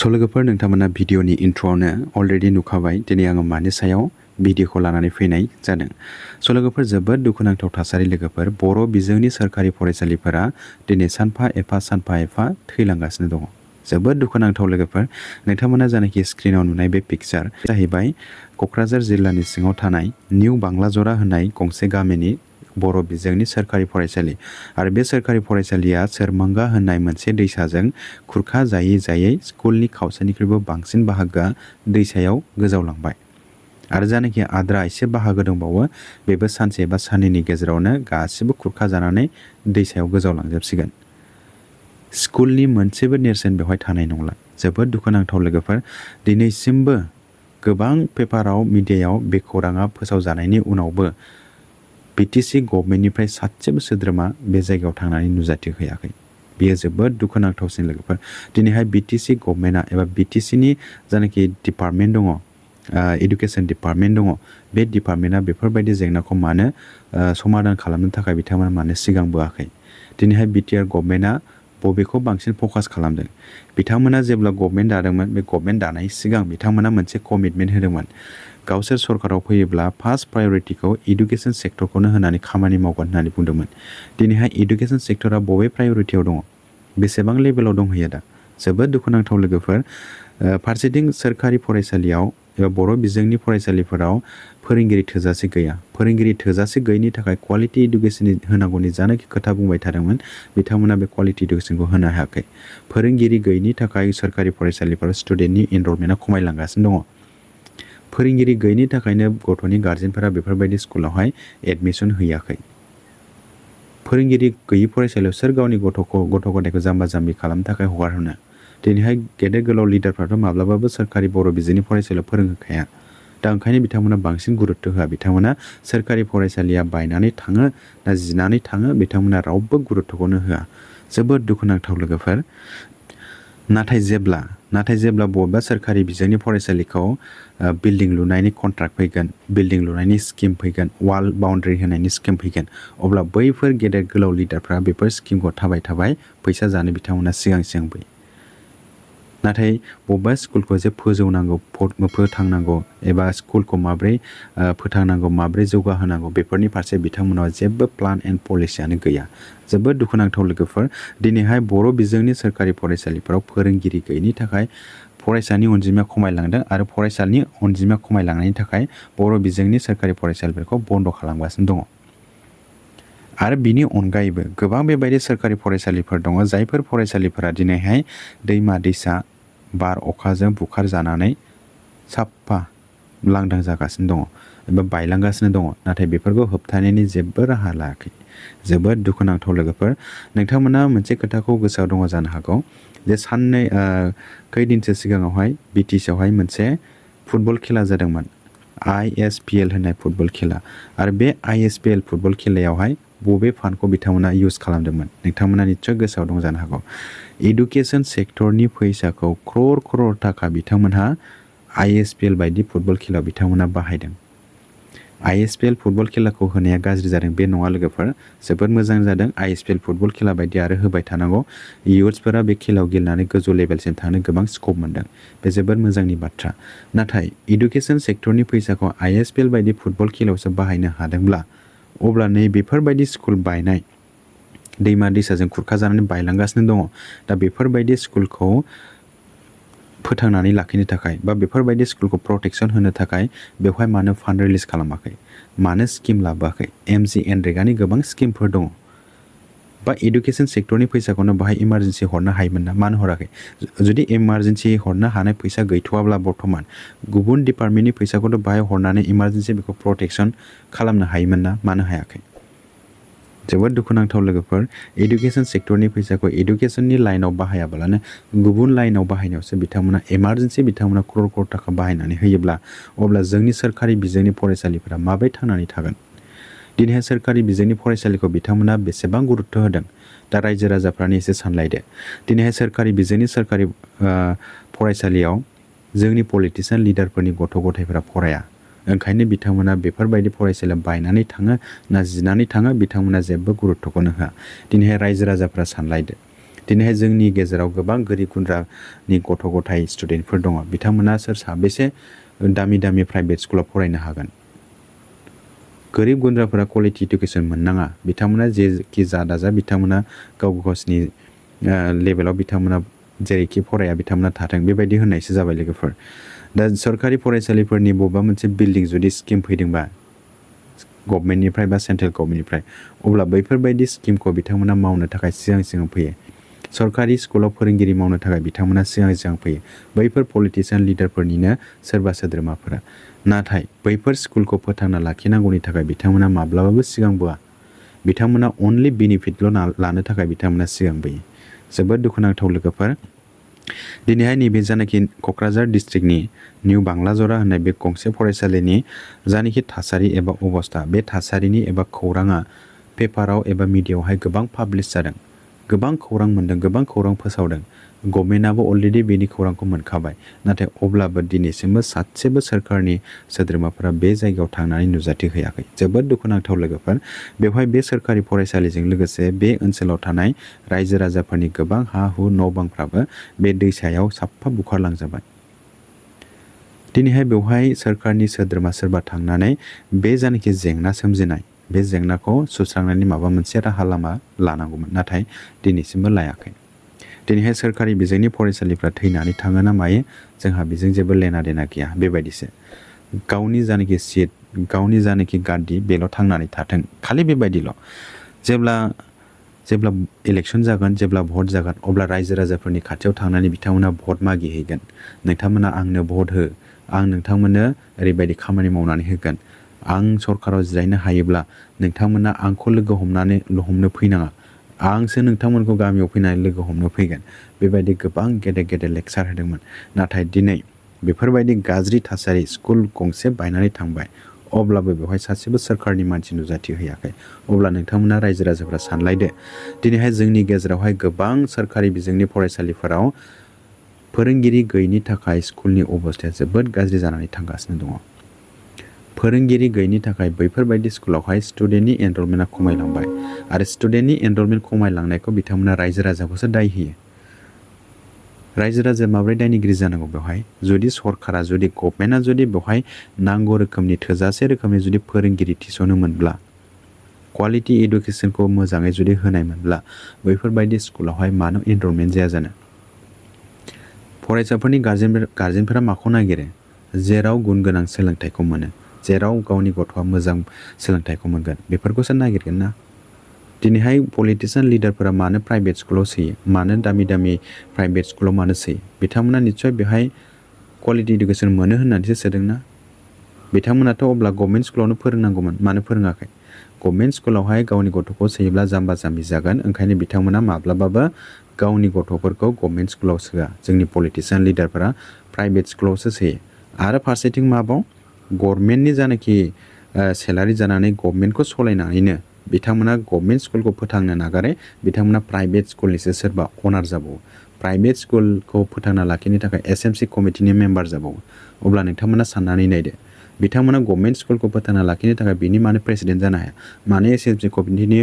लोगोफोर नोंथांमोना भिडिअनि इन्ट्र'आवनो अलरेडि नुखाबाय दिनै आङो मानि सायाव भिडिअखौ लानानै फैनाय जादों। लोगोफोर जोबोद दुखुनांथाव थासारि लोगोफोर बर' बिजोंनि सोरखारि फरायसालिफोरा दिनै सानफा एफा थैलांगासिनो दङ। जोबोद दुखुनांथाव लोगोफोर नोंथांमोना जानाखि स्क्रिनाव नुनाय बे पिक्चार जाहैबाय क'क्राझार जिल्लानि सिङाव थानाय निउ बांलाजरा होननाय गंसे गामिनि बर' बिजोंनि सोरखारि फरायसालि आरो बे सोरखारि फरायसालिया सोरमांगा होननाय मोनसे दैसाजों खुरखा जायै स्कुलनि खावसेनिख्रुइबो बांसिन बाहागोआ दैसायाव गोजावलांबाय आरो जानाखि आद्रा एसे बाहागो दंबावो बेबो सानसे एबा साननैनि गेजेरावनो गासिबो खुरखा जानानै दैसायाव गोजावलांजोबसिगोन। स्कुलनि मोनसेबो नेरसोन बेवहाय थानाय नंला। जोबोद दुखुनांथाव लोगोफोर दिनैसिमबो गोबां पेपाराव मिडियायाव बे खौराङा फोसावजानायनि उनावबो बिटिसि गभर्नमेन्टनिफ्राय सासेबो सोद्रोमा बे जायगायाव थांनानै नुजाथि हैयाखै। बेयो जोबोद दुखुनांथावसिन लोगोफोर दिनैहाय बिटिसि गभर्नमेन्टआ एबा बिटिसिनि जानाखि डिपार्टमेन्ट दङ एडुकेसन डिपार्टमेन्ट दङ बे डिपार्टमेन्टआ बेफोरबायदि जेंनाखौ मानो समाधान खालामनो थाखाय बिथांमोना मानो सिगांबोआखै। दिनैहाय बिटिआर गभर्नमेन्टआ बबेखौ बांसिन फकास खालामदों। बिथांमोना जेब्ला गभर्नमेन्ट दादोंमोन बे गभर्नमेन्ट दानाय सिगां बिथांमोना मोनसे कमिटमेन्ट होदोंमोन। गावसोर सरकाराव फैयोब्ला फार्स्ट प्रायरिटिखौ इडुकेसन सेक्टरखौनो होनानै खामानि मावगोन होननानै बुंदोंमोन। दिनैहाय इडुकेसन सेक्टरा बबे प्रायरिटियाव दङ बेसेबां लेभेलाव दंहैयो दा। जोबोद दुखुनांथाव लोगोफोर फारसेथिं सोरखारि फरायसालियाव एबा बर' बिजोंनि फरायसालिफोराव फोरोंगिरि थोजासे गैया। फोरोंगिरि थोजासे गैयिनि थाखाय क्वालिटि इडुकेसन होनांगौनि जानाखि खोथा बुंबाय थादोंमोन बिथांमोना बे क्वालिटि इडुकेसनखौ होनो हायाखै। फोरोंगिरि गैयिनि थाखाय सोरखारि फरायसालिफोराव स्टुडेन्टनि एनरलमेन्टआ खमायलांगासिनो दङ। फोरोंगिरि गैयिनि थाखायनो गथ'नि गार्जेनफोरा बेफोरबायदि स्कुलावहाय एडमिसन हैयाखै। फोरोंगिरि गैयि फरायसालियाव सोर गावनि गथ' गथायखौ जाम्बा जाम्बि खालामनो थाखाय हगार होनो। दिनैहाय गेदेर गोलाव लिडारफ्राथ' माब्लाबाबो सोरखारि बर' बिजोंनि फरायसालियाव फोरोंहोखाया। दा ओंखायनो बिथांमोना बांसिन गुरुत्व होआ। बिथांमोना सोरखारि फरायसालिया बायनानै थाङो ना जिनानै थाङो बिथांमोना रावबो गुरुत्वखौनो होआ। जोबोद दुखुनांथाव लोगोफोर नाथाय जेब्ला बबेबा सोरखारि बिजोंनि फरायसालिखौ बिल्डिं लुनायनि कन्ट्राक्ट फैगोन, बिल्डिं लुनायनि स्किम फैगोन, वाल बाउन्ड्रि होनायनि स्किम फैगोन अब्ला बैफोर गेदेर गोलाव लिडारफ्रा बेफोर स्किमखौ थाबाय फैसा जानो बिथांमोना सिगां बोयो। नाथाय बबेबा स्कुलखौ जे फोजौनांगौ फोथांनांगौ एबा स्कुलखौ माब्रै फोथांनांगौ माब्रै जौगाहोनांगौ बेफोरनि फारसे बिथांमोनाव जेबो प्लान एन्ड पलिसियानो गैया। जोबोद दुखुनांथाव लोगोफोर दिनैहाय बर' बिजोंनि सोरखारि फरायसालिफोराव फोरोंगिरि गैयिनि थाखाय फरायसानि अनजिमाया खमायलांदों आरो फरायसानि अनजिमा खमायलांनायनि थाखाय बर' बिजोंनि सोरखारि फरायसालिफोरखौ बन्द' खालामगासिनो दङ। आरो बिनि अनगायैबो गोबां बेबायदि सोरखारि फरायसालिफोर दङ जायफोर फरायसालिफोरा दिनैहाय दैमा दैसा बार अखाजों बुखार जानानै साफा लांदां जागासिनो दङ एबा बायलांगासिनो दङ। नाथाय बेफोरखौ होबथानायनि जेबो राहा लायाखै। जोबोद दुखुनांथाव लोगोफोर नोंथांमोना मोनसे खोथाखौ गोसोआव दङ जानो हागौ जे खैदिनसो सिगाङावहाय बिटिसिआवहाय मोनसे फुटबल खेला जादोंमोन ISPL होननाय फुटबल खेला आरो बे ISPL फुटबल खेलायावहाय बबे फान्डखौ बिथांमोना इउज खालामदोंमोन नोंथांमोना निस्सय गोसोआव दं जानो हागौ। इडुकेसन सेक्टरनि फैसाखौ क्रर थाखा बिथांमोनहा ISPL बायदि फुटबल खेलायाव बिथांमोना बाहायदों। ISPL फुटबल खेलाखौ होनाया गाज्रि जादों बे नङा लोगोफोर जोबोद मोजां जादों। ISPL फुटबल खेला बायदि आरो होबाय थानांगौ। इयुथ्सफोरा बे खेलायाव गेलेनानै गोजौ लेभेलसिम थांनो गोबां स्कप मोनदों। बे जोबोद मोजांनि बाथ्रा। नाथाय इडुकेसन सेक्टरनि फैसाखौ ISPL बायदि फुटबल खेलायावसो बाहायनो हादोंब्ला अब्ला नै बेफोरबायदि स्कुल बायनाय दैमा दैसाजों खुरखा जानानै बायलांगासिनो दङ। दा बेफोरबायदि स्कुलखौ फोथांनानै लाखिनो थाखाय बा बेफोरबायदि स्कुलखौ प्रटेक्सन होनो थाखाय बेवहाय मानो फान्ड रिलिज खालामाखै, मानो स्किम लाबोआखै। MGNरेगानि गोबां स्किमफोर दङ बा इडुकेसन सेक्टरनि फैसाखौनो बाहाय इमारजेन्सि हरनो हायोमोन ना मानो हराखै। जुदि इमारजेन्सि हरनो हानाय फैसा गैथ'वाब्ला बर्थमान गुबुन डिपार्टमेन्टनि फैसाखौथ' बाहाय हरनानै इमारजेन्सि बेखौ प्रटेक्सन खालामनो हायोमोन ना मानो हायाखै। जोबोद दुखुनांथाव लोगोफोर इडुकेसन सेक्टरनि फैसाखौ इडुकेसननि लाइनाव बाहायाब्लानो गुबुन लाइनाव बाहायनायावसो बिथांमोना इमारजेन्सि बिथांमोना क्रर थाखा बाहायनानै होयोब्ला अब्ला जोंनि सोरखारि बिजोंनि फरायसालिफोरा माबोरै थांनानै थागोन। दिनैहाय सोरखारि बिजोंनि फरायसालिखौ बिथांमोना बेसेबां गुरुत्व होदों दा रायजो राजाफ्रानो एसे सानलायदो। दिनैहाय सोरखारि बिजोंनि सोरखारि फरायसालियाव जोंनि पलिटिसियान लिडारफोरनि गथ' गथायफोरा फराया। ओंखायनो बिथांमोना बेफोरबायदि फरायसालियाव बायनानै थाङो ना जिनानै थाङो बिथांमोना जेबो गुरुत्वखौनो होआ। दिनैहाय रायजो राजाफ्रा सानलायदो दिनैहाय जोंनि गेजेराव गोबां गोरिब गुन्द्रानि गथ' गथाय स्टुडेन्टफोर दङ बिथांमोना सोर साबेसे दामि दामि प्राइभेट स्कुलाव फरायनो हागोन गोरिब गुन्द्राफोरा क्वालिटि इडुकेसन मोननाङा बिथांमोना जेखि जादाजा बिथांमोना गावसिनि लेभेलाव बिथांमोना जेरैखि फराया बिथांमोना थाथों बेबायदि होननायसो जाबाय लोगोफोर दा सरकारि फरायसालिफोरनि बबेबा मोनसे बिल्डिं जुदि स्किम फैदोंबा गभर्नमेन्टनिफ्राय बा सेन्ट्रेल गभर्नमेन्टनिफ्राय अब्ला बैफोरबायदि स्किमखौ बिथांमोना मावनो थाखाय सिगां फैयो सरकारि स्कुलाव फोरोंगिरि मावनो थाखाय बिथांमोना सिगां फैयो बैफोर पलिटिशियान लिडारफोरनिनो सोरबा सोद्रोमाफोरा नाथाय बैफोर स्कुलखौ फोथांना लाखिनांगौनि थाखाय बिथांमोना माब्लाबाबो सिगांबोआ बिथांमोना अनलि बेनिफिटल' लानो थाखाय बिथांमोना सिगांबोयो जोबोद दुखुनांथाव लोगोफोर दिनैहाय नैबे जानाखि क'क्राझार डिस्ट्रिक्टनि निउ बांलाजरा होननाय बे गंसे फरायसालिनि जानाखि थासारि एबा अबस्था बे थासारिनि एबा खौराङा पेपाराव एबा मिडियायावहाय गोबां पाब्लिश जादों गोबां खौरां मोन्दों गोबां खौरां फोसावदों गभर्नमेन्टआबो अलरेडि बेनि खौरांखौ मोनखाबाय नाथाय अब्लाबो दिनैसिमबो सासेबो सोरखारनि सोद्रोमाफोरा बे जायगायाव थांनानै नुजाथि होयाखै जोबोद दुखुनांथाव लोगोफोर बेवहाय बे सोरखारि फरायसालिजों लोगोसे बे ओनसोलाव थानाय रायजो राजाफोरनि गोबां हा हु न' बांफ्राबो बे दैसायाव साफा बुखारलांजाबाय दिनैहाय बेवहाय सोरखारनि सोद्रोमा सोरबा थांनानै बे जानाखि जेंना सोमजिनाय बे जेंनाखौ सुस्रांनायनि माबा मोनसे राहा लामा लानांगौमोन नाथाय दिनैसिमबो लायाखै दिनैहाय सोरखारि बिजोंनि फरायसालिफ्रा थैनानै थाङो ना मायो जोंहा बेजों जेबो लेना देना गैया बेबायदिसो गावनि जानाखि सिट गावनि जानाखि गादि बेल' थांनानै थाथों खालि बेबायदिल' जेब्ला इलेक्सन जागोन जेब्ला भट जागोन अब्ला रायजो राजाफोरनि खाथियाव थांनानै बिथांमोना भट मागिहैगोन नोंथांमोना आंनो भट हो आं नोंथांमोननो ओरैबायदि खामानि मावनानै होगोन आं सरकाराव जिरायनो हायोब्ला नोंथांमोना आंखौ लोगो हमनो फैनाङा आंसो नोंथांमोनखौ गामियाव फैनानै लोगो हमनो फैगोन बेबायदि गोबां गेदेर लेक्सार होदोंमोन नाथाय दिनै बेफोरबायदि गाज्रि थासारि स्कुल गंसे बायनानै थांबाय अब्लाबो बेवहाय सासेबो सोरखारनि मानसि नुजाथि होयाखै अब्ला नोंथांमोना रायजो राजाफ्रा सानलायदो दिनैहाय जोंनि गेजेरावहाय गोबां सोरखारि बिजोंनि फरायसालिफोराव फोरोंगिरि गैयिनि थाखाय स्कुलनि अबस्थाया जोबोद गाज्रि जानानै थांगासिनो दङ फोरोंगिरि गैयिनि थाखाय बैफोरबायदि स्कुलावहाय स्टुडेन्टनि एनरलमेन्टआ खमायलांबाय आरो स्टुडेन्टनि एनरलमेन्ट खमायलांनायखौ बिथांमोना रायजो राजाखौसो दाय होयो रायजो राजाया माबोरै दायनिगिरि जानांगौ बेवहाय जुदि सरकारा जुदि गभर्नमेन्टआ जुदि बेवहाय नांगौ रोखोमनि थोजासे रोखोमनि जुदि फोरोंगिरि थिसनो मोनब्ला क्वालिटि इडुकेसनखौ मोजाङै जुदि होनाय मोनब्ला बैफोरबायदि स्कुलावहाय मानो एनरलमेन्ट जाया जानो फरायसाफोरनि गार्जेनफोरा माखौ नागिरो जेराव गुन गोनां सोलोंथाइखौ मोनो जेराव गावनि गथ'आ मोजां सोलोंथाइखौ मोनगोन बेफोरखौसो नागिरगोन ना दिनैहाय पलिटिशियान लिडारफोरा मानो प्राइभेट स्कुलाव सोयो मानो दामि प्राइभेट स्कुलाव मानो सोयो बिथांमोना निस्सय बेहाय क्वालिटि इडुकेसन मोनो होननानैसो सोदोंना बिथांमोनाथ' अब्ला गभर्नमेन्ट स्कुलावनो फोरोंनांगौमोन मानो फोरोङाखै गभर्नमेन्ट स्कुलावहाय गावनि गथ'खौ सोयोब्ला जाम्बा जाम्बि जागोन ओंखायनो बिथांमोना माब्लाबाबो गावनि गथ'फोरखौ गभर्नमेन्ट स्कुलाव सोआ जोंनि पलिटिशियान लिडारफोरा प्राइभेट स्कुलावसो सोयो आरो फारसेथिं माबाव गभर्नमेन्टनि जानाखि सेलारि जानानै गभर्नमेन्टखौ सलायनानैनो बिथांमोना गभर्नमेन्ट स्कुलखौ फोथांनो नागारै बिथांमोना प्राइभेट स्कुलनिसो सोरबा अनार जाबावो प्राइभेट स्कुलखौ फोथांना लाखिनो थाखाय एसएमसि कमिटिनि मेम्बार जाबावो अब्ला नोंथांमोना साननानै नायदो बिथांमोना गभर्नमेन्ट स्कुलखौ फोथांना लाखिनो थाखाय बिनि मानो प्रेसिडेन्ट जानो हाया मानो एसएमसि कमिटिनि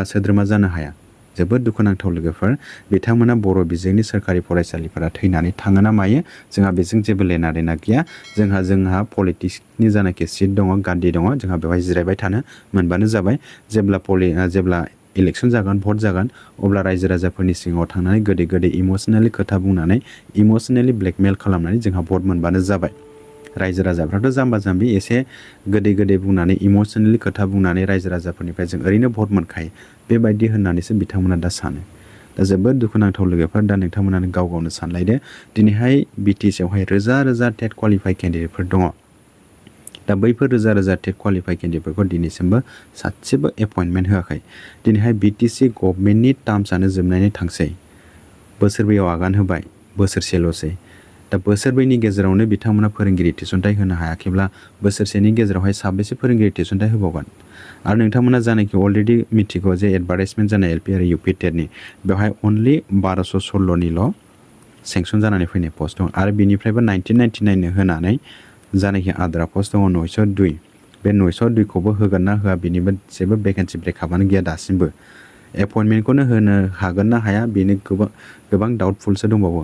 सोद्रोमा जानो हाया जोबोद दुखुनांथाव लोगोफोर बिथांमोना बर' बिजोंनि सोरखारि फरायसालिफोरा थैनानै थाङो ना मायो जोंहा बेजों जेबो लेना देना गैया जोंहा पलिटिक्सनि जानाखि सिट दङ गान्दि दङ जोंहा बेवहाय जिरायबाय थानो मोनबानो जाबाय जेब्ला इलेक्सन जागोन भट जागोन अब्ला रायजो राजाफोरनि सिगाङाव थांनानै गोदै इमसनेलि खोथा बुंनानै इमसनेलि ब्लेकमेल खालामनानै जोंहा भट मोनबानो जाबाय रायजो राजाफ्राथ' जाम्बा जाम्बि एसे गोदै बुंनानै इमसनेलि खोथा बुंनानै रायजो राजाफोरनिफ्राय जों ओरैनो भट मोनखायो बेबायदि होननानैसो बिथांमोना दा सानो दा जोबोद दुखुनांथाव लोगोफोर दा नोंथांमोनानो गावनो सानलायदो दिनैहाय बिटिसिआवहाय रोजा टेट क्वालिफाइ केन्डिडेटफोर दङ दा बैफोर रोजा टेट क्वालिफाइ केन्डिडेटफोरखौ दिनैसिमबो सासेबो एपइन्टमेन्ट होआखै दिनैहाय बिटिसि गभर्नमेन्टनि टार्मसआनो जोबनानै थांसै बोसोरब्रैयाव आगान होबाय बोसोरसेल'सै दा बोसोरब्रैनि गेजेरावनो बिथांमोना फोरोंगिरि थिसनथाइ होनो हायाखैब्ला बोसोरसेनि गेजेरावहाय साबेसे फोरोंगिरि थिसनथाइ होबावगोन आरो नोंथांमोना जानाखि अलरेडि मिथिगौ जे एडभार्टाइजमेन्ट जानाय एलपि आरो इउपि टेटनि बेवहाय अनलि 1216निल' सेंसन जानानै फैनाय पस्ट दं आरो बिनिफ्रायबो 1999 होनानै जानाखि आद्रा पस्ट दङ 902 बे 902खौबो होगोन ना होआ बिनिबो जेबो भेकेन्सि ब्रेकआपआनो गैया दासिमबो एपइन्टमेन्टखौनो होनो हागोन ना हाया बेनो गोबां डाउटफुलसो दंबावो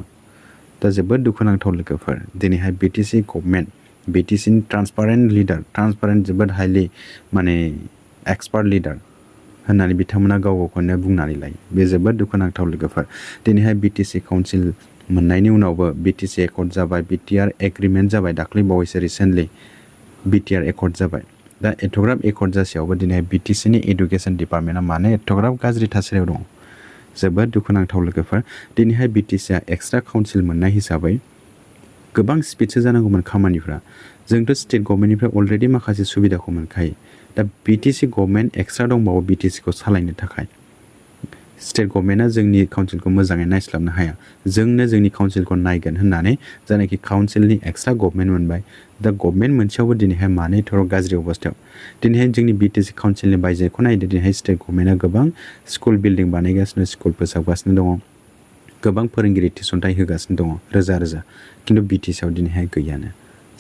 दा जोबोद दुखुनांथाव लोगोफोर दिनैहाय बिटिसि गभर्नमेन्ट बिटिसिनि ट्रान्सपारेन्ट जोबोद हाइलि माने एक्सपार्ट लिडार होननानै बिथांमोना गावखौनो बुंनानै लायो बे जोबोद दुखुनांथाव लोगोफोर दिनैहाय बिटिसि काउन्सिल मोननायनि उनावबो बिटिसि एकर्ड जाबाय बिटिआर एग्रिमेन्ट जाबाय दाख्लै बावैसो रिसेन्टलि बिटिआर एकर्ड जाबाय दा एथ'ग्राब एकर्ड जासेयावबो दिनैहाय बिटिसिनि एडुकेसन डिपार्टमेन्टआ मानो एथ'ग्राब गाज्रि थासारियाव दं जोबोद दुखुनांथाव लोगोफोर दिनैहाय बिटिसिआ एक्सट्रा काउन्सिल मोननाय हिसाबै गोबां स्पिडसो जानांगौमोन खामानिफ्रा जोंथ' स्टेट गभर्नमेन्टनिफ्राय अलरेडि माखासे सुबिदाखौ मोनखायो दा बिटिसि गभर्नमेन्ट एक्सट्रा दंबावो बिटिसिखौ सालायनो थाखाय स्टेट गभर्नमेन्टआ जोंनि काउन्सिलखौ मोजाङै नायस्लाबनो हाया जोंनो जोंनि काउन्सिलखौ नायगोन होननानै जायनाखि काउन्सिलनि एक्सट्रा गभर्नमेन्ट मोनबाय दा गभर्नमेन्ट मोनसेयावबो दिनैहाय मानो एथ'ग्राब गाज्रि अबस्थायाव दिनैहाय जोंनि बिटिसि काउन्सिलनि बायजोखौ नायदो दिनैहाय स्टेट गभर्नमेन्टआ गोबां स्कुल बिल्डिं बानायगासिनो स्कुल फोसाबगासिनो दङ गोबां फोरोंगिरि थिसनथाइ होगासिनो दङ रोजा रोजा खिन्थु बिटिसिआव दिनैहाय गैयानो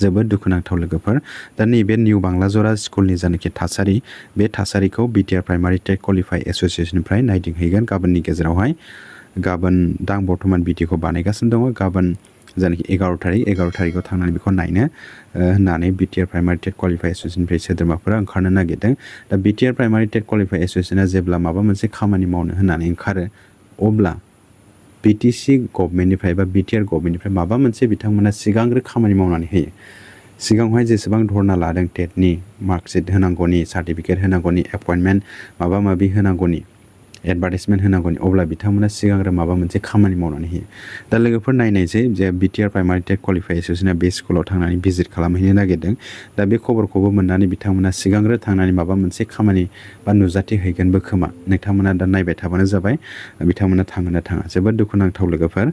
जोबोद दुखुनांथाव लोगोफोर दा नैबे निउ बांलाजरा स्कुलनि जानाखि थासारि बे थासारिखौ बिटिआर प्राइमारि टेट क्वालिफाइ एस'सिएसननिफ्राय नायदिंहैगोन गाबोननि गेजेरावहाय गाबोन दा आं बर्थमान बिटिखौ बानायगासिनो दङ गाबोन जानाखि 11 थारिखआव थांनानै बेखौ नायनो होननानै बिटिआर प्राइमारि टेट क्वालिफाइ एस'सिएसननिफ्राय सोद्रोमाफोरा ओंखारनो नागिरदों दा बिटिआर प्राइमारि टेट क्वालिफाइ एस'सिएसना जेब्ला माबा मोनसे खामानि मावनो होननानै ओंखारो अब्ला बिटिसि गभर्नमेन्टनिफ्राय बा बिटिआर गभर्नमेन्टनिफ्राय माबा मोनसे बिथांमोना सिगांग्रो खामानि मावनानै होयो सिगाङावहाय जेसेबां धरना लादों टेटनि मार्कशिट होनांगौनि सार्टिफिकेट होनांगौनि एपइन्टमेन्ट माबा माबि होनांगौनि एडभार्टाइजमेन्ट होनांगौनि अब्ला बिथांमोना सिगांग्रो माबा मोनसे खामानि मावनानै होयो दा लोगोफोर नायनायसै जे बिटिआर प्राइमारि टेट क्वालिफाइ एस'सिएसना बे स्कुलाव थांनानै भिजिट खालामहैनो नागिरदों दा बे खबरखौबो मोननानै बिथांमोना सिगांग्रो थांनानै माबा मोनसे खामानि बा नुजाथि हैगोनबो खोमा नोंथांमोना दा नायबाय थाबानो जाबाय बिथांमोना थाङोना थाङा जोबोद दुखुनांथाव लोगोफोर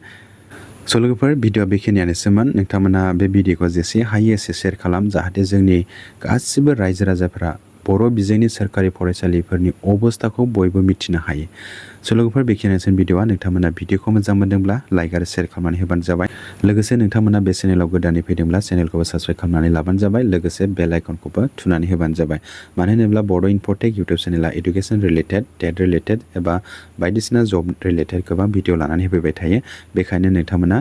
स' लोगोफोर भिडिअ'आ बेखिनियानोसोमोन नोंथांमोना बे भिडिअ'खौ जेसे हायो एसे शेयार खालाम जाहाथे जोंनि गासिबो रायजो राजाफोरा बर' बिजोंनि सोरखारि फरायसालिफोरनि अबस्थाखौ बयबो मिथिनो हायो स' लोगोफोर बेखिनियानोसै भिडिअ'आ नोंथांमोना भिडिअ'खौ मोजां मोनदोंब्ला लाइक आरो शेयार खालामनानै होबानो जाबाय लोगोसे नोंथांमोना बे चेनेलाव गोदानै फैदोंब्ला चेनेलखौबो साबस्क्राइब खालामनानै लाबानो जाबाय लोगोसे बेल आइकनखौबो थुनानै होबानो जाबाय मानो होनोब्ला बड' इनफटेक इउटिउब चेनेला इडुकेसन रिलेटेड टेट रिलेटेड एबा बायदिसिना जब रिलेटेड गोबां भिडिअ लानानै होफैबाय थायो बेखायनो नोंथांमोना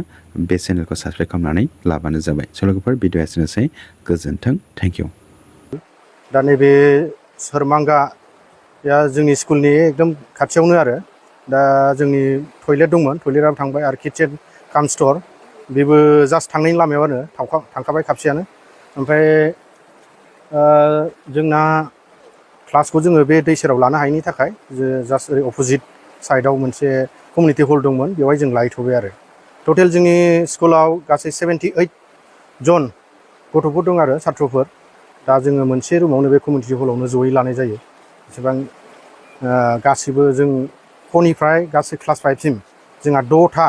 बे चेनेलखौ साबस्क्राइब खालामनानै लाबानो जाबाय स' लोगोफोर भिडिअ'आ एसेनोसै गोजोन्थों थेंक इउ दा नैबे सोरमांगाया जोंनि स्कुलनि एकदम खाथियावनो आरो दा जोंनि टयलेट दंमोन टयलेटआबो थांबाय आरो किटचेन काम स्ट'र बेबो जास्ट थांनायनि लामायाव आरो थांखाबाय खाबसेयानो ओमफ्राय जोंना क्लासखौ जोङो बे दै सेराव लानो हायैनि थाखाय जास्ट ओरै अपोजिट साइडआव मोनसे कमिउनिटि हल दंमोन बेवहाय जों लायथ'बाय आरो टटेल जोंनि स्कुलाव गासै 78 जन गथ'फोर दं आरो छात्रफोर दा जोङो मोनसे रुमावनो बे कमिउनिटि हलावनो जयै लानाय जायो एसेबां गासिबो जों खनिफ्राय गासै क्लास 5 सिम जोंहा 6था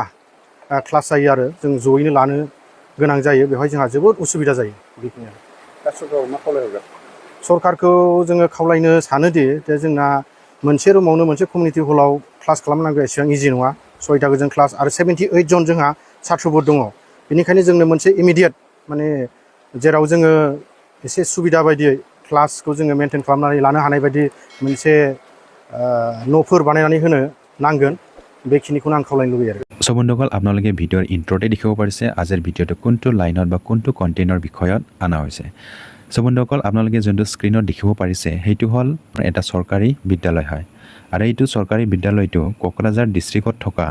क्लास जायो आरो जों जयैनो लानो गोनां जायो बेवहाय जोंहा जोबोद उसुबिदा जायो बेखिनियानो दा सरकारखौ मा खावलायहरगोन सरकारखौ जोङो खावलायनो सानोदि जे जोंना मोनसे रुमावनो मोनसे कमिउनिटि हलाव क्लास खालामनांगौ एसेबां इजि नङा 6टा गोजोन क्लास आरो 78 जन जोंहा छात्रफोर दङ बेनिखायनो जोंनो मोनसे इमिडियेट माने जेराव जोङो एसे सुबिदा बायदियै क्लासखौ जोङो मेनटेन खालामनानै लानो हानाय बायदि मोनसे न'फोर বানাই होनो নাঙ্গন বেখিনিखौनो आं खावलायनो लुबैयो आरो চ' বন্ধুসকল আপোনালোকে ভিডিঅ'ৰ ইণ্ট্ৰ'তে দেখিব পাৰিছে আজিৰ ভিডিঅ'টো কোনটো লাইনত বা কোনটো কণ্টেণ্টৰ বিষয়ত অনা হৈছে চ' বন্ধুসকল আপোনালোকে যোনটো স্ক্ৰীণত দেখিব পাৰিছে সেইটো হ'ল এটা চৰকাৰী বিদ্যালয় হয় আৰু এইটো চৰকাৰী বিদ্যালয়টো কোকৰাঝাৰ ডিষ্ট্ৰিক্টত থকা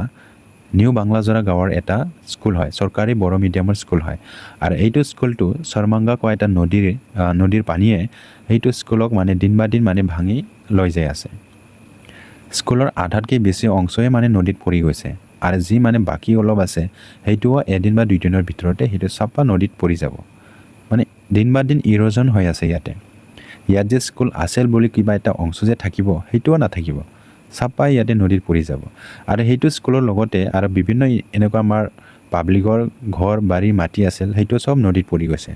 নিউ বাংলাজৰা গাঁৱৰ এটা স্কুল হয় চৰকাৰী বড়ো মিডিয়ামৰ স্কুল হয় আৰু এইটো স্কুলটো চৰমাংগা কোৱা এটা নদীৰ পানীয়ে এইটো স্কুলক মানে দিন বা দিন মানে ভাঙি লৈ যায় আছে স্কুলৰ আধাতকৈ বেছি অংশই মানে নদীত পৰি গৈছে আৰু যি মানে বাকী অলপ আছে সেইটোও এদিন বা দুইদিনৰ ভিতৰতে সেইটো চাপা নদীত পৰি যাব মানে দিন বা দিন ইৰোজন হৈ আছে ইয়াত যে স্কুল আছিল বুলি কিবা এটা অংশ যে থাকিব সেইটোও নাথাকিব চাপা ইয়াতে নদীত পৰি যাব আৰু সেইটো স্কুলৰ লগতে আৰু বিভিন্ন এনেকুৱা আমাৰ পাব্লিকৰ ঘৰ বাৰী মাটি আছিল সেইটো সব নদীত পৰি গৈছে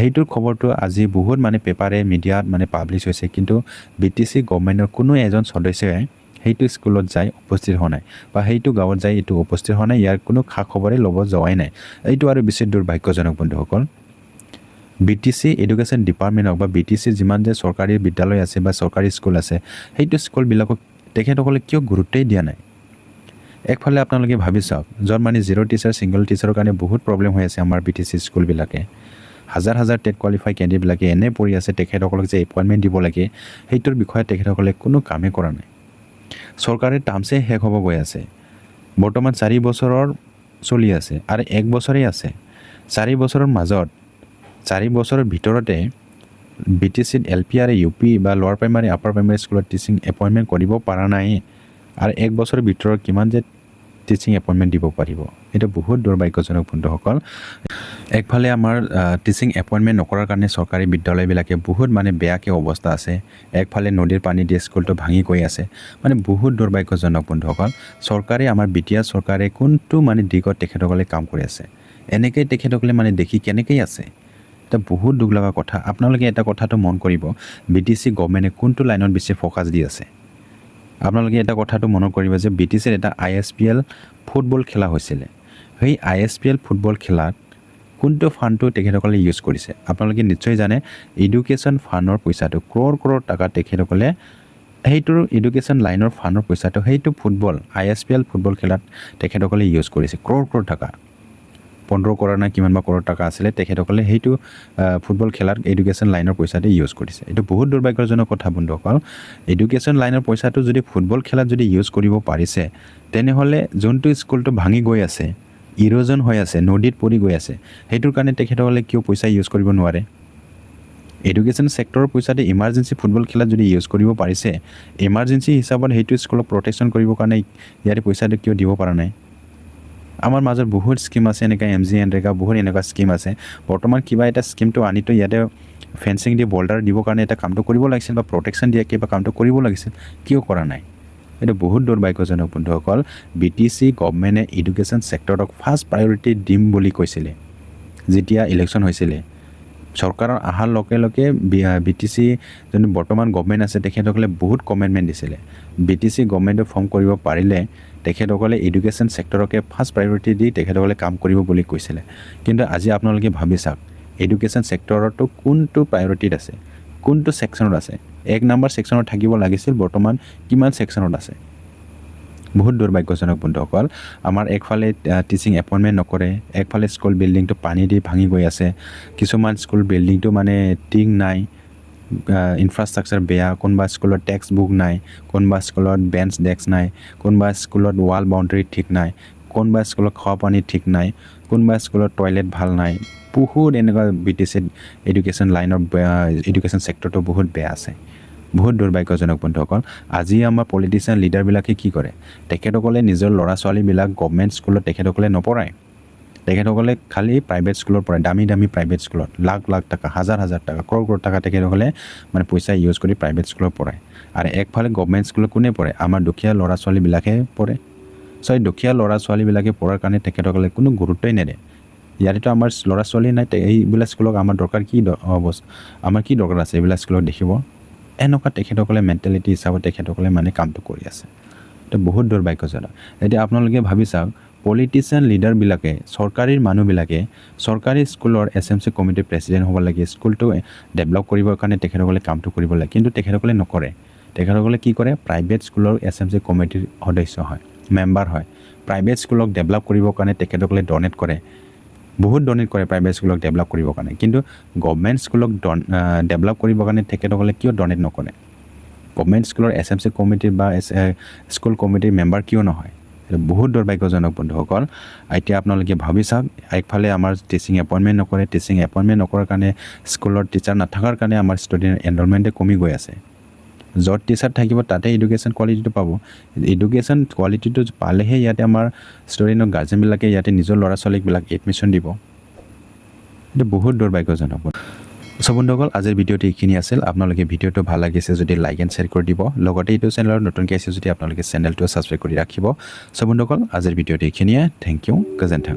এইটোৰ খবৰটো আজি বহুত মানে পেপাৰে মিডিয়াত মানে পাব্লিছ হৈছে কিন্তু বিটিসি গভৰ্নমেণ্টৰ কোনো এজন সদস্যই সেইটো স্কুলত যাই উপস্থিত হোৱা নাই বা সেইটো গাঁৱত যাই এইটো উপস্থিত হোৱা নাই ইয়াৰ কোনো খা খবৰে ল'ব যোৱাই নাই এইটো আৰু বেছি দুৰ্ভাগ্যজনক বন্ধুসকল বিটিসি এডুকেশ্যন ডিপাৰ্টমেণ্ট বা বিটিসি যিমান যে চৰকাৰী বিদ্যালয় আছে বা চৰকাৰী স্কুল আছে সেইটো স্কুলবিলাকক তেখেতসকলে কিয় গুৰুত্বই দিয়া নাই একফালে আপোনালোকে ভাবি চাওক য'ত মানে জিৰ' টিচাৰ ছিংগল টিচাৰৰ কাৰণে বহুত প্ৰব্লেম হৈ আছে আমাৰ BTC স্কুলবিলাকে হাজাৰ হাজাৰ টেট কোৱালিফাই কেণ্ডিডেটবিলাকে এনে পৰি আছে তেখেতসকলক যে এপইণ্টমেণ্ট দিব লাগে সেইটোৰ বিষয়ে তেখেতসকলে কোনো কামেই কৰা নাই চৰকাৰী টাৰ্মছে শেষ হ'ব গৈ আছে বৰ্তমান 4 বছৰৰ চলি আছে আৰু 1 বছৰেই আছে 4 বছৰৰ মাজত 4 বছৰৰ ভিতৰতে BTC LP আৰু UP বা লোৱাৰ প্ৰাইমাৰী আপাৰ প্ৰাইমাৰী স্কুলত টিচিং এপইণ্টমেণ্ট কৰিব পৰা নাই আৰু 1 বছৰৰ ভিতৰত কিমান যে টিচিং এপইণ্টমেণ্ট দিব পাৰিব এটা বহুত দুৰ্ভাগ্যজনক বন্ধুসকল একফালে আমাৰ টিচিং এপইণ্টমেণ্ট নকৰাৰ কাৰণে চৰকাৰী বিদ্যালয়বিলাকে বহুত মানে বেয়াকৈ অৱস্থা আছে একফালে নদীৰ পানী দিয়ে স্কুলটো ভাঙি গৈ আছে মানে বহুত দুৰ্ভাগ্যজনক বন্ধুসকল চৰকাৰে আমাৰ BTR চৰকাৰে কোনটো মানে দিগত তেখেতসকলে কাম কৰি আছে এনেকৈ তেখেতসকলে মানে দেখি কেনেকৈ আছে এটা বহুত দুখ লগা কথা আপোনালোকে এটা কথাটো মন কৰিব BTC গভৰ্ণমেণ্টে কোনটো লাইনত বেছি ফ'কাছ দি আছে আপোনালোকে এটা কথাটো মনত কৰিব যে BTCৰ এটা ISPL ফুটবল খেলা হৈছিলে সেই ISPL ফুটবল খেলাত কোনটো ফাণ্ডটো তেখেতসকলে ইউজ কৰিছে আপোনালোকে নিশ্চয় জানে এডুকেশ্যন ফাণ্ডৰ পইচাটো ক্ৰ'ৰ টকা তেখেতসকলে সেইটোৰ এডুকেশ্যন লাইনৰ ফাণ্ডৰ পইচাটো সেইটো ফুটবল ISPL ফুটবল খেলাত তেখেতসকলে ইউজ কৰিছে ক্ৰ'ৰ টকা 15 কৰোৰ না কিমান বা কৰোৰ টকা আছিলে তেখেতসকলে সেইটো ফুটবল খেলাত এডুকেশ্যন লাইনৰ পইচাটো ইউজ কৰিছে এইটো বহুত দুৰ্ভাগ্যজনক কথা বন্ধুসকল এডুকেশ্যন লাইনৰ পইচাটো যদি ফুটবল খেলাত যদি ইউজ কৰিব পাৰিছে তেনেহ'লে যোনটো স্কুলটো ভাঙি গৈ আছে ইৰোজন হৈ আছে নদীত পৰি গৈ আছে সেইটোৰ কাৰণে তেখেতসকলে কিয় পইচা ইউজ কৰিব নোৱাৰে এডুকেশ্যন সেক্টৰৰ পইচাটো ইমাৰ্জেন্সি ফুটবল খেলাত যদি ইউজ কৰিব পাৰিছে ইমাৰ্জেন্সি হিচাপত সেইটো স্কুলক প্ৰটেকশ্যন কৰিবৰ কাৰণে ইয়াৰে পইচাটো কিয় দিব পৰা নাই আমাৰ মাজত বহুত স্কিম আছে এনেকা MG এনৰেগা বহুত এনেকুৱা স্কিম আছে বৰ্তমান কিবা এটা স্কিমটো আনিতো ইয়াতে ফেন্সিং দি বল্ডাৰ দিবৰ কাৰণে এটা কামটো কৰিব লাগিছিল বা প্ৰটেকশ্যন দিয়া কিবা কামটো কৰিব লাগিছিল কিয় কৰা নাই এটা বহুত দুৰ্ভাগ্যজনক বন্ধুসকল BTC গভৰ্ণমেণ্টে এডুকেশ্যন সেক্টৰক ফাৰ্ষ্ট প্ৰায়ৰিটি দিম বুলি কৈছিলে যেতিয়া ইলেকশ্যন হৈছিলে চৰকাৰৰ আহাৰ লগে লগে BTC যোন বৰ্তমান গভৰ্ণমেণ্ট আছে তেখেতসকলে বহুত কমিটমেণ্ট দিছিলে BTC গভৰ্ণমেণ্টে ফৰ্ম কৰিব পাৰিলে তেখেতসকলে এডুকেশ্যন সেক্টৰকে ফাৰ্ষ্ট প্ৰায়ৰিটি দি তেখেতসকলে কাম কৰিব বুলি কৈছিলে কিন্তু আজি আপোনালোকে ভাবি চাওক এডুকেশ্যন সেক্টৰটো কোনটো প্ৰায়ৰিটিত আছে কোনটো সেকশ্যনত আছে 1 নম্বৰ সেকশ্যনত থাকিব লাগিছিল বৰ্তমান কিমান সেকশ্যনত আছে বহুত দুৰ্ভাগ্যজনক বন্ধুসকল আমাৰ একফালে টিচিং এপইণ্টমেণ্ট নকৰে একফালে স্কুল বিল্ডিংটো পানী দি ভাঙি গৈ আছে কিছুমান স্কুল বিল্ডিংটো মানে টিং নাই ইনফ্ৰাষ্ট্ৰাকচাৰ বেয়া কোনোবা স্কুলত টেক্সট বুক নাই কোনোবা স্কুলত বেঞ্চ ডেস্ক নাই কোনোবা স্কুলত ৱাল বাউণ্ডেৰী ঠিক নাই কোনোবা স্কুলত খোৱা পানী ঠিক নাই কোনোবা স্কুলত টয়লেট ভাল নাই বহুত এনেকুৱা BTC এডুকেশ্যন লাইনৰ এডুকেশ্যন সেক্টৰটো বহুত বেয়া আছে বহুত দুৰ্ভাগ্যজনক বন্ধুসকল আজি আমাৰ পলিটিচিয়ান লিডাৰবিলাকে কি কৰে তেখেতসকলে নিজৰ ল'ৰা ছোৱালীবিলাক গভৰ্ণমেণ্ট স্কুলত তেখেতসকলে নপঢ়ায় তেখেতসকলে খালি প্ৰাইভেট স্কুলৰ পঢ়ায় দামী প্ৰাইভেট স্কুলত লাখ টকা হাজাৰ টকা ক্ৰ'ৰ টকা তেখেতসকলে মানে পইচা ইউজ কৰি প্ৰাইভেট স্কুলত পঢ়ায় আৰু একফালে গভৰ্ণমেণ্ট স্কুলত কোনে পঢ়ে আমাৰ দুখীয়া ল'ৰা ছোৱালীবিলাকে পঢ়ে এই দুখীয়া ল'ৰা ছোৱালীবিলাকে পঢ়াৰ কাৰণে তেখেতসকলে কোনো গুৰুত্বই নেদে ইয়াতেতো আমাৰ ল'ৰা ছোৱালী নাই এইবিলাক স্কুলক আমাৰ দৰকাৰ কি আমাৰ কি দৰকাৰ আছে এইবিলাক স্কুলত দেখিব এনেকুৱা তেখেতসকলে মেণ্টেলিটি হিচাপত তেখেতসকলে মানে কামটো কৰি আছে তো বহুত দুৰ্ভাগ্যজনক এতিয়া আপোনালোকে ভাবি চাওক পলিটিচিয়ান লিডাৰবিলাকে চৰকাৰী মানুহবিলাকে চৰকাৰী স্কুলৰ SMC কমিটিৰ প্ৰেছিডেণ্ট হ'ব লাগে স্কুলটো ডেভেলপ কৰিবৰ কাৰণে তেখেতসকলে কামটো কৰিব লাগে কিন্তু তেখেতসকলে নকৰে তেখেতসকলে কি কৰে প্ৰাইভেট স্কুলৰ SMC কমিটিৰ সদস্য হয় মেম্বাৰ হয় প্ৰাইভেট স্কুলক ডেভেলপ কৰিবৰ কাৰণে তেখেতসকলে ডনেট কৰে বহুত ডনেট কৰে প্ৰাইভেট স্কুলক ডেভেলপ কৰিবৰ কাৰণে কিন্তু গভৰ্ণমেণ্ট স্কুলক ডেভেলপ কৰিবৰ কাৰণে তেখেতসকলে কিয় ডনেট নকৰে গভৰ্ণমেণ্ট স্কুলৰ SMC কমিটিৰ বা স্কুল কমিটিৰ মেম্বাৰ কিয় নহয় এটা বহুত দুৰ্ভাগ্যজনক বন্ধুসকল এতিয়া আপোনালোকে ভাবি চাওক একফালে আমাৰ টিচিং এপইণ্টমেণ্ট নকৰাৰ কাৰণে স্কুলত টিচাৰ নাথাকাৰ কাৰণে আমাৰ ষ্টুডেণ্ট এনৰলমেণ্টে কমি গৈ আছে য'ত টিচাৰ থাকিব তাতে এডুকেশ্যন কোৱালিটিটো পাব এডুকেশ্যন কোৱালিটিটো পালেহে ইয়াতে আমাৰ ষ্টুডেণ্টৰ গাৰ্জেনবিলাকে ইয়াতে নিজৰ ল'ৰা ছোৱালীবিলাক এডমিশ্যন দিব এইটো বহুত দুৰ্ভাগ্যজনক বন্ধুসকল আজিৰ ভিডিঅ'টো এইখিনি আছিল আপোনালোকে ভিডিঅ'টো ভাল লাগিছে যদি লাইক এণ্ড শ্বেয়াৰ কৰি দিব লগতে এইটো চেনেলত নতুনকৈ আছে যদি আপোনালোকে চেনেলটো ছাবস্ক্ৰাইব কৰি ৰাখিব বন্ধুসকল আজিৰ ভিডিঅ'টো এইখিনিয়ে থেংক ইউ গজেণ্ট